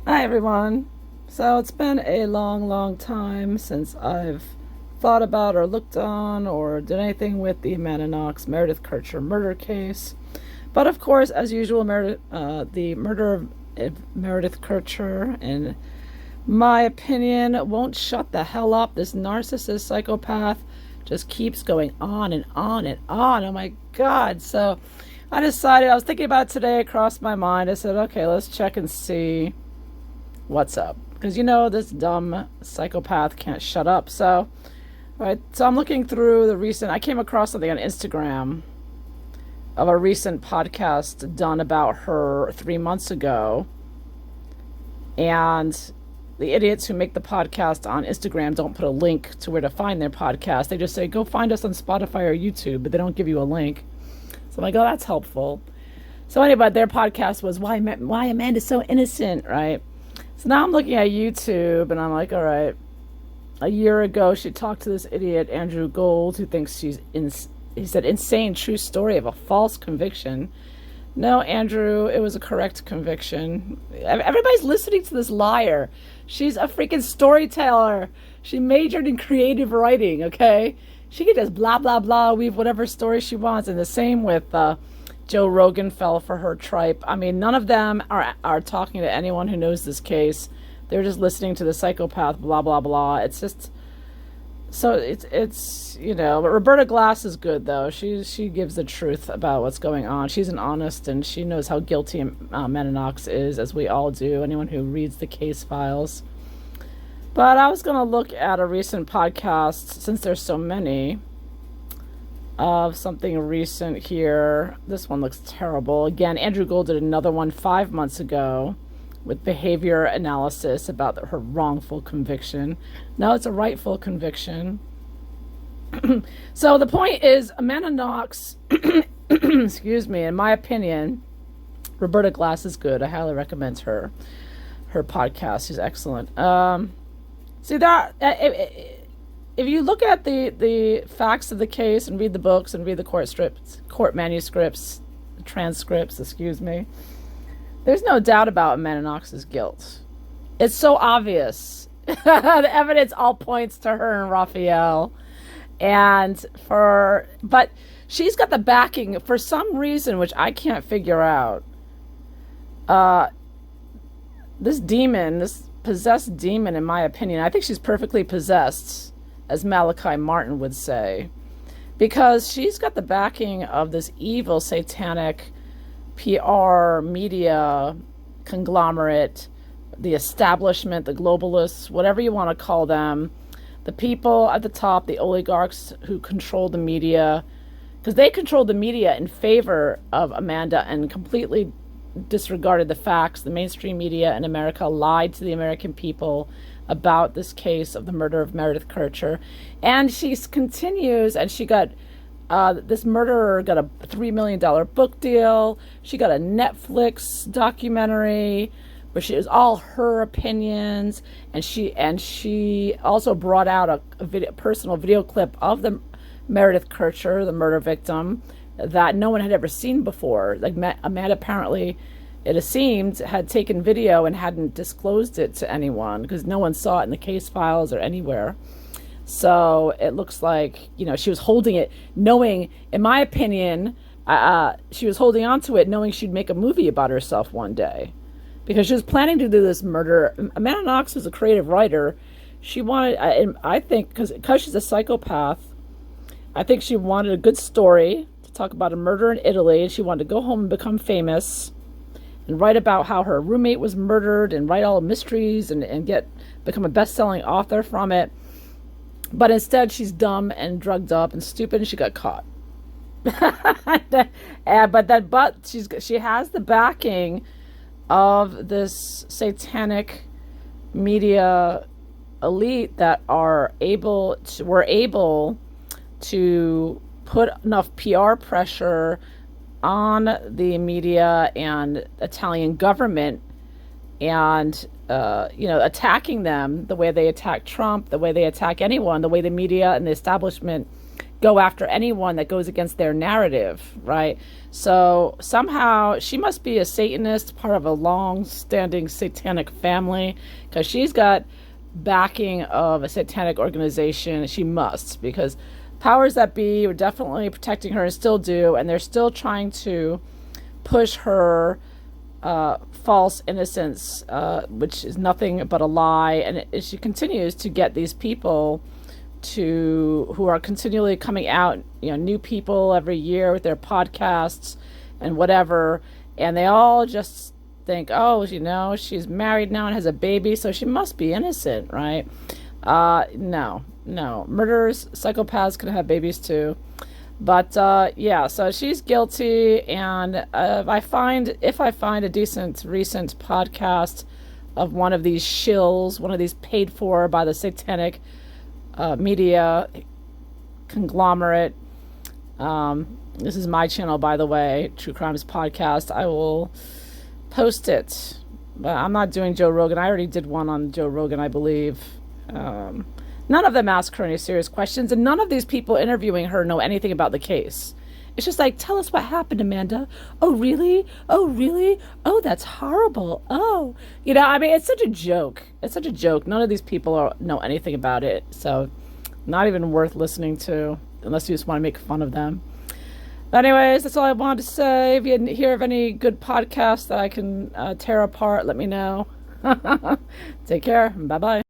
Hi everyone. So it's been a long time since I've thought about or looked on or did anything with the Amanda Knox Meredith Kercher murder case. But of course, as usual, the murder of Meredith Kercher, in my opinion, won't shut the hell up. This narcissist psychopath just keeps going on and on and on. Oh my God. So I was thinking about it today, it crossed my mind. I said, okay, let's check and see what's up, because this dumb psychopath can't shut up. So I'm looking through I came across something on Instagram of a recent podcast done about her 3 months ago, and the idiots who make the podcast on Instagram don't put a link to where to find their podcast. They just say, go find us on Spotify or YouTube, but they don't give you a link. So I'm like, oh, that's helpful. So anyway, their podcast was why Amanda's so innocent, right? So now I'm looking at YouTube, and I'm like, all right. A year ago, she talked to this idiot, Andrew Gold, who thinks he said, insane true story of a false conviction. No, Andrew, it was a correct conviction. Everybody's listening to this liar. She's a freaking storyteller. She majored in creative writing, okay? She can just blah, blah, blah, weave whatever story she wants. And the same with Joe Rogan fell for her tripe. I mean, none of them are talking to anyone who knows this case. They're just listening to the psychopath, blah, blah, blah. It's just, so it's but Roberta Glass is good, though. She gives the truth about what's going on. She's an honest, and she knows how guilty Amanda Knox is, as we all do, anyone who reads the case files. But I was going to look at a recent podcast, since there's so many, of something recent here. This one looks terrible. Again, Andrew Gold did another one 5 months ago with behavior analysis about her wrongful conviction. No, it's a rightful conviction. So the point is, Amanda Knox, excuse me, in my opinion, Roberta Glass is good. I highly recommend her podcast. She's excellent. See that if you look at the facts of the case and read the books and read the court manuscripts, transcripts, excuse me, there's no doubt about Amanda Knox's guilt. It's so obvious. The evidence all points to her and Raphael. But she's got the backing for some reason, which I can't figure out. This possessed demon, in my opinion, I think she's perfectly possessed, as Malachi Martin would say, because she's got the backing of this evil satanic PR media conglomerate, the establishment, the globalists, whatever you want to call them, the people at the top, the oligarchs who control the media, because they controlled the media in favor of Amanda and completely disregarded the facts. The mainstream media in America lied to the American people about this case of the murder of Meredith Kercher. And she continues, and she got this murderer got a $3 million book deal. She got a Netflix documentary where she was all her opinions, and she also brought out a personal video clip of the Meredith Kercher, the murder victim, that no one had ever seen before. Like Amanda apparently, it seemed, had taken video and hadn't disclosed it to anyone because no one saw it in the case files or anywhere. So it looks like, she was holding it, knowing, in my opinion, she was holding on to it, knowing she'd make a movie about herself one day, because she was planning to do this murder. Amanda Knox was a creative writer. She wanted, I think, because she's a psychopath, I think she wanted a good story to talk about a murder in Italy, and she wanted to go home and become famous and write about how her roommate was murdered and write all the mysteries and become a best-selling author from it. But instead, she's dumb and drugged up and stupid, and she got caught. But she has the backing of this satanic media elite that were able to put enough PR pressure on the media and Italian government, and attacking them the way they attack Trump, the way they attack anyone, the way the media and the establishment go after anyone that goes against their narrative, right? So somehow she must be a Satanist, part of a long-standing satanic family, because she's got backing of a satanic organization. She must, because powers that be were definitely protecting her and still do, and they're still trying to push her false innocence, which is nothing but a lie. And she continues to get these people who are continually coming out, new people every year with their podcasts and whatever, and they all just think, oh, she's married now and has a baby, so she must be innocent, right? No. Murderers, psychopaths can have babies too. But so she's guilty, and if I find a decent recent podcast of one of these shills, one of these paid for by the satanic media conglomerate, this is my channel, by the way, True Crimes Podcast, I will post it. But I'm not doing Joe Rogan. I already did one on Joe Rogan, I believe. None of them ask her any serious questions, and none of these people interviewing her know anything about the case. It's just like, tell us what happened, Amanda. Oh, really? Oh, really? Oh, that's horrible. Oh. It's such a joke. It's such a joke. None of these people know anything about it, so not even worth listening to, unless you just want to make fun of them. But anyways, that's all I wanted to say. If you hear of any good podcasts that I can tear apart, let me know. Take care. Bye-bye.